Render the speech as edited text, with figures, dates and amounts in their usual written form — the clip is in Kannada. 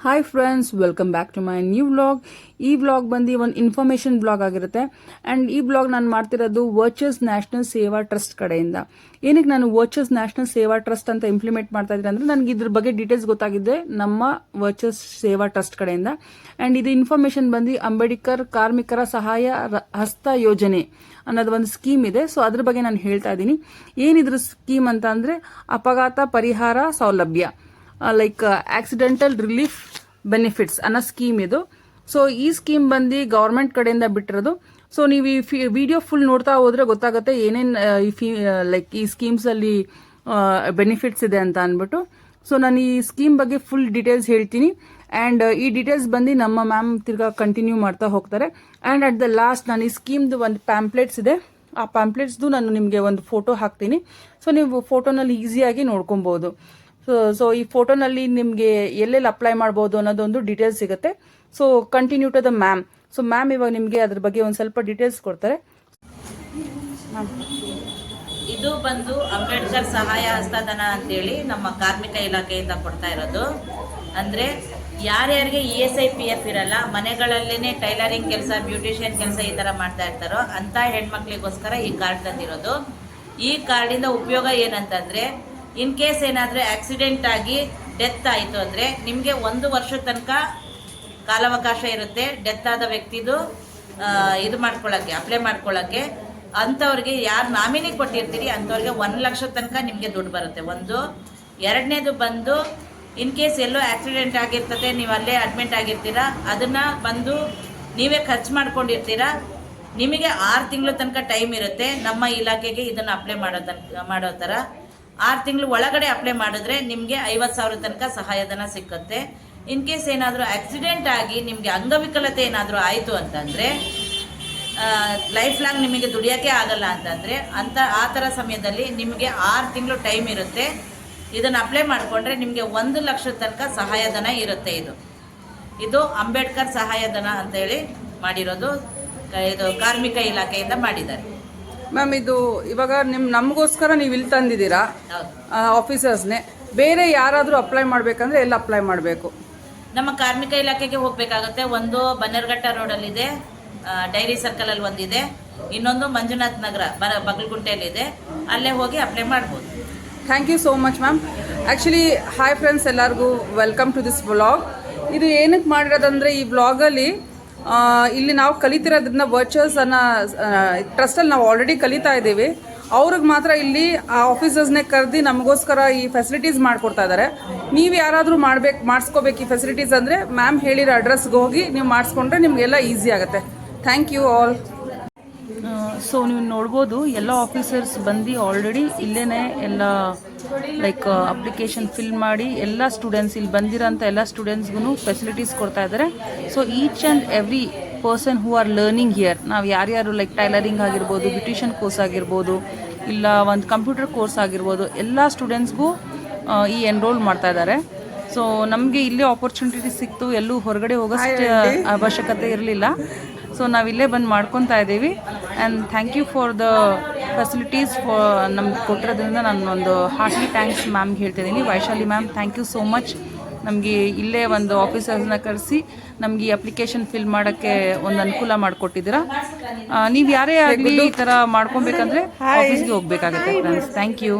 Hi friends, welcome back to my new vlog. ಈ ವ್ಲಾಗ್ ಬಂದು ಒಂದು ಇನ್ಫಾರ್ಮೇಶನ್ ಬ್ಲಾಗ್ ಆಗಿರುತ್ತೆ. ಆ್ಯಂಡ್ ಈ ಬ್ಲಾಗ್ ನಾನು ಮಾಡ್ತಿರೋದು ವರ್ಚಸ್ ನ್ಯಾಷನಲ್ ಸೇವಾ ಟ್ರಸ್ಟ್ ಕಡೆಯಿಂದ. ಏನಕ್ಕೆ ನಾನು ವರ್ಚಸ್ ನ್ಯಾಷನಲ್ ಸೇವಾ ಟ್ರಸ್ಟ್ ಅಂತ ಇಂಪ್ಲಿಮೆಂಟ್ ಮಾಡ್ತಾ ಇದ್ದೀನಿ ಅಂದರೆ ನನಗೆ ಇದ್ರ ಬಗ್ಗೆ ಡೀಟೇಲ್ಸ್ ಗೊತ್ತಾಗಿದೆ ನಮ್ಮ ವರ್ಚಸ್ ಸೇವಾ ಟ್ರಸ್ಟ್ ಕಡೆಯಿಂದ. ಆ್ಯಂಡ್ ಇದು ಇನ್ಫಾರ್ಮೇಶನ್ ಬಂದು ಅಂಬೇಡ್ಕರ್ ಕಾರ್ಮಿಕರ ಸಹಾಯ ಹಸ್ತ ಯೋಜನೆ ಅನ್ನೋದು ಒಂದು ಸ್ಕೀಮ್ ಇದೆ. ಸೊ ಅದ್ರ ಬಗ್ಗೆ ನಾನು ಹೇಳ್ತಾ ಇದ್ದೀನಿ. ಏನಿದ್ರ ಸ್ಕೀಮ್ ಅಂತ ಅಂದರೆ ಅಪಘಾತ ಪರಿಹಾರ ಸೌಲಭ್ಯ, ಲೈಕ್ ಆಕ್ಸಿಡೆಂಟಲ್ ರಿಲೀಫ್ ಬೆನಿಫಿಟ್ಸ್ ಅನ್ನೋ ಸ್ಕೀಮ್ ಇದು. ಸೊ ಈ ಸ್ಕೀಮ್ ಬಂದು ಗವರ್ಮೆಂಟ್ ಕಡೆಯಿಂದ ಬಿಟ್ಟಿರೋದು. ಸೊ ನೀವು ಈ ವಿಡಿಯೋ ಫುಲ್ ನೋಡ್ತಾ ಹೋದ್ರೆ ಗೊತ್ತಾಗುತ್ತೆ ಏನೇನು ಲೈಕ್ ಈ ಸ್ಕೀಮ್ಸ್ ಅಲ್ಲಿ ಬೆನಿಫಿಟ್ಸ್ ಇದೆ ಅಂತ ಅಂದ್ಬಿಟ್ಟು. ಸೊ ನಾನು ಈ ಸ್ಕೀಮ್ ಬಗ್ಗೆ ಫುಲ್ ಡೀಟೇಲ್ಸ್ ಹೇಳ್ತೀನಿ. ಆ್ಯಂಡ್ ಈ ಡೀಟೇಲ್ಸ್ ಬಂದು ನಮ್ಮ ಮ್ಯಾಮ್ ತಿರ್ಗಾ ಕಂಟಿನ್ಯೂ ಮಾಡ್ತಾ ಹೋಗ್ತಾರೆ. ಆ್ಯಂಡ್ ಅಟ್ ದ ಲಾಸ್ಟ್ ನಾನು ಈ ಸ್ಕೀಮ್ದು ಒಂದು ಪ್ಯಾಂಪ್ಲೆಟ್ಸ್ ಇದೆ, ಆ ಪ್ಯಾಂಪ್ಲೆಟ್ಸ್ದು ನಾನು ನಿಮಗೆ ಒಂದು ಫೋಟೋ ಹಾಕ್ತೀನಿ. ಸೊ ನೀವು ಫೋಟೋನಲ್ಲಿ ಈಸಿಯಾಗಿ ನೋಡ್ಕೊಬೋದು. ಸೊ ಈ ಫೋಟೋನಲ್ಲಿ ನಿಮಗೆ ಎಲ್ಲೆಲ್ಲಿ ಅಪ್ಲೈ ಮಾಡ್ಬೋದು ಅನ್ನೋದೊಂದು ಡೀಟೇಲ್ಸ್ ಸಿಗುತ್ತೆ. So continue to the ma'am. So ma'am ಇವಾಗ ನಿಮಗೆ ಅದ್ರ ಬಗ್ಗೆ ಒಂದು ಸ್ವಲ್ಪ ಡೀಟೇಲ್ಸ್ ಕೊಡ್ತಾರೆ. ಇದು ಬಂದು ಅಂಬೇಡ್ಕರ್ ಸಹಾಯ ಹಸ್ತಧನ ಅಂತೇಳಿ ನಮ್ಮ ಕಾರ್ಮಿಕ ಇಲಾಖೆಯಿಂದ ಕೊಡ್ತಾ ಇರೋದು. ಅಂದರೆ ಯಾರ್ಯಾರಿಗೆ ESI PF ಇರಲ್ಲ, ಮನೆಗಳಲ್ಲೇ ಟೈಲರಿಂಗ್ ಕೆಲಸ, ಬ್ಯೂಟಿಷಿಯನ್ ಕೆಲಸ ಈ ಥರ ಮಾಡ್ತಾ ಇರ್ತಾರೋ ಅಂಥ ಹೆಣ್ಮಕ್ಳಿಗೋಸ್ಕರ ಈ ಕಾರ್ಡ್ ತಂದಿರೋದು. ಈ ಕಾರ್ಡಿಂದ ಉಪಯೋಗ ಏನಂತಂದರೆ, ಇನ್ ಕೇಸ್ ಏನಾದರೂ ಆಕ್ಸಿಡೆಂಟ್ ಆಗಿ ಡೆತ್ ಆಯಿತು ಅಂದರೆ ನಿಮಗೆ 1 ವರ್ಷದ ತನಕ ಕಾಲಾವಕಾಶ ಇರುತ್ತೆ ಡೆತ್ ಆದ ವ್ಯಕ್ತಿದು ಇದು ಮಾಡ್ಕೊಳ್ಳೋಕ್ಕೆ, ಅಪ್ಲೈ ಮಾಡ್ಕೊಳ್ಳೋಕ್ಕೆ. ಅಂಥವ್ರಿಗೆ ಯಾರು ನಾಮಿನಿ ಕೊಟ್ಟಿರ್ತೀರಿ ಅಂಥವ್ರಿಗೆ 1 ಲಕ್ಷದ ತನಕ ನಿಮಗೆ ದುಡ್ಡು ಬರುತ್ತೆ. ಒಂದು. ಎರಡನೇದು ಬಂದು ಇನ್ ಕೇಸ್ ಎಲ್ಲೋ ಆಕ್ಸಿಡೆಂಟ್ ಆಗಿರ್ತದೆ, ನೀವು ಅಲ್ಲೇ ಅಡ್ಮಿಟ್ ಆಗಿರ್ತೀರಾ, ಅದನ್ನು ಬಂದು ನೀವೇ ಖರ್ಚು ಮಾಡ್ಕೊಂಡಿರ್ತೀರಾ, ನಿಮಗೆ 6 ತಿಂಗಳ ತನಕ ಟೈಮ್ ಇರುತ್ತೆ ನಮ್ಮ ಇಲಾಖೆಗೆ ಇದನ್ನು ಅಪ್ಲೈ ಮಾಡೋ ಥರ. 6 ತಿಂಗಳು ಒಳಗಡೆ ಅಪ್ಲೈ ಮಾಡಿದ್ರೆ ನಿಮಗೆ 50,000 ತನಕ ಸಹಾಯಧನ ಸಿಕ್ಕುತ್ತೆ. ಇನ್ ಕೇಸ್ ಏನಾದರೂ ಆಕ್ಸಿಡೆಂಟ್ ಆಗಿ ನಿಮಗೆ ಅಂಗವಿಕಲತೆ ಏನಾದರೂ ಆಯಿತು ಅಂತಂದರೆ, ಲೈಫ್ ಲಾಂಗ್ ನಿಮಗೆ ದುಡಿಯೋಕ್ಕೆ ಆಗಲ್ಲ ಅಂತಂದರೆ ಆ ಥರ ಸಮಯದಲ್ಲಿ ನಿಮಗೆ 6 ತಿಂಗಳು ಟೈಮ್ ಇರುತ್ತೆ. ಇದನ್ನು ಅಪ್ಲೈ ಮಾಡಿಕೊಂಡ್ರೆ ನಿಮಗೆ 1 ಲಕ್ಷದ ತನಕ ಸಹಾಯಧನ ಇರುತ್ತೆ. ಇದು ಅಂಬೇಡ್ಕರ್ ಸಹಾಯಧನ ಅಂತೇಳಿ ಮಾಡಿರೋದು. ಇದು ಕಾರ್ಮಿಕ ಇಲಾಖೆಯಿಂದ ಮಾಡಿದ್ದಾರೆ. ಮ್ಯಾಮ್, ಇದು ಇವಾಗ ನಮಗೋಸ್ಕರ ನೀವು ಇಲ್ಲಿ ತಂದಿದ್ದೀರಾ ಆಫೀಸರ್ಸ್ನೇ. ಬೇರೆ ಯಾರಾದರೂ ಅಪ್ಲೈ ಮಾಡಬೇಕಂದ್ರೆ ಎಲ್ಲಿ ಅಪ್ಲೈ ಮಾಡಬೇಕು? ನಮ್ಮ ಕಾರ್ಮಿಕ ಇಲಾಖೆಗೆ ಹೋಗಬೇಕಾಗುತ್ತೆ. ಒಂದು ಬನ್ನೇರ್ಘಟ್ಟ ರೋಡಲ್ಲಿದೆ, ಡೈರಿ ಸರ್ಕಲಲ್ಲಿ ಒಂದಿದೆ, ಇನ್ನೊಂದು ಮಂಜುನಾಥ್ ನಗರ ಬಗಲ್ಗುಂಟೆಯಲ್ಲಿದೆ. ಅಲ್ಲೇ ಹೋಗಿ ಅಪ್ಲೈ ಮಾಡ್ಬೋದು. Thank you so much ma'am. Actually hi friends, ಎಲ್ಲರಿಗೂ ವೆಲ್ಕಮ್ ಟು ದಿಸ್ ವ್ಲಾಗ್. ಇದು ಏನಕ್ಕೆ ಮಾಡಿರೋದಂದರೆ, ಈ ವ್ಲಾಗಲ್ಲಿ ಇಲ್ಲಿ ನಾವು ಕಲಿತಿರೋದನ್ನ ವರ್ಚಸ್ ಅನ್ನೋ ಟ್ರಸ್ಟಲ್ಲಿ ನಾವು ಆಲ್ರೆಡಿ ಕಲಿತಾ ಇದ್ದೀವಿ. ಅವ್ರಿಗೆ ಮಾತ್ರ ಇಲ್ಲಿ ಆ ಆಫೀಸರ್ಸ್ನೇ ಕರೆದು ನಮಗೋಸ್ಕರ ಈ ಫೆಸಿಲಿಟೀಸ್ ಮಾಡಿಕೊಡ್ತಾ ಇದ್ದಾರೆ. ನೀವು ಯಾರಾದರೂ ಮಾಡಿಸ್ಕೋಬೇಕು ಈ ಫೆಸಿಲಿಟೀಸ್ ಅಂದರೆ ಮ್ಯಾಮ್ ಹೇಳಿರೋ ಅಡ್ರೆಸ್ಗೆ ಹೋಗಿ ನೀವು ಮಾಡಿಸ್ಕೊಂಡ್ರೆ ನಿಮಗೆಲ್ಲ ಈಸಿ ಆಗುತ್ತೆ. Thank you all. ಸೊ ನೀವು ನೋಡ್ಬೋದು ಎಲ್ಲ ಆಫೀಸರ್ಸ್ ಬಂದು ಆಲ್ರೆಡಿ ಇಲ್ಲೇ ಎಲ್ಲ ಲೈಕ್ ಅಪ್ಲಿಕೇಶನ್ ಫಿಲ್ ಮಾಡಿ ಎಲ್ಲ ಸ್ಟೂಡೆಂಟ್ಸ್ ಇಲ್ಲಿ ಬಂದಿರೋಂಥ ಎಲ್ಲ ಸ್ಟೂಡೆಂಟ್ಸ್ಗೂ ಫೆಸಿಲಿಟೀಸ್ ಕೊಡ್ತಾ ಇದ್ದಾರೆ. So each and every person who are learning here, ನಾವು ಯಾರ್ಯಾರು ಲೈಕ್ ಟೈಲರಿಂಗ್ ಆಗಿರ್ಬೋದು, ಬ್ಯೂಟಿಷಿಯನ್ ಕೋರ್ಸ್ ಆಗಿರ್ಬೋದು, ಇಲ್ಲ ಒಂದು ಕಂಪ್ಯೂಟರ್ ಕೋರ್ಸ್ ಆಗಿರ್ಬೋದು, ಎಲ್ಲ ಸ್ಟೂಡೆಂಟ್ಸ್ಗೂ ಈ ಎನ್ರೋಲ್ ಮಾಡ್ತಾ ಇದ್ದಾರೆ. ಸೊ ನಮಗೆ ಇಲ್ಲೇ ಆಪರ್ಚುನಿಟಿ ಸಿಕ್ತು, ಎಲ್ಲೂ ಹೊರಗಡೆ ಹೋಗೋಷ್ಟು ಅವಶ್ಯಕತೆ ಇರಲಿಲ್ಲ. ಸೊ ನಾವಿಲ್ಲೇ ಬಂದು ಮಾಡ್ಕೊತಾ ಇದ್ದೀವಿ. And thank you for the facilities ನಮ್ಗೆ ಕೊಟ್ಟಿರೋದ್ರಿಂದ ನಾನು ಒಂದು ಹಾರ್ಟ್ಲಿ ಥ್ಯಾಂಕ್ಸ್ ಮ್ಯಾಮ್ಗೆ ಹೇಳ್ತಿದ್ದೀನಿ. Vaishali ma'am, thank you so much. ನಮಗೆ ಇಲ್ಲೇ ಒಂದು ಆಫೀಸರ್ಸ್ನ ಕರೆಸಿ ನಮಗೆ ಈ ಅಪ್ಲಿಕೇಶನ್ ಫಿಲ್ ಮಾಡೋಕ್ಕೆ ಒಂದು ಅನುಕೂಲ ಮಾಡಿಕೊಟ್ಟಿದ್ದೀರಾ. ನೀವು ಯಾರೇ ಆಗಲಿ ಈ ಥರ ಮಾಡ್ಕೊಬೇಕಂದ್ರೆ ಆಫೀಸ್ಗೆ ಹೋಗಬೇಕಾಗುತ್ತೆ ಫ್ರೆಂಡ್ಸ್. Thank you.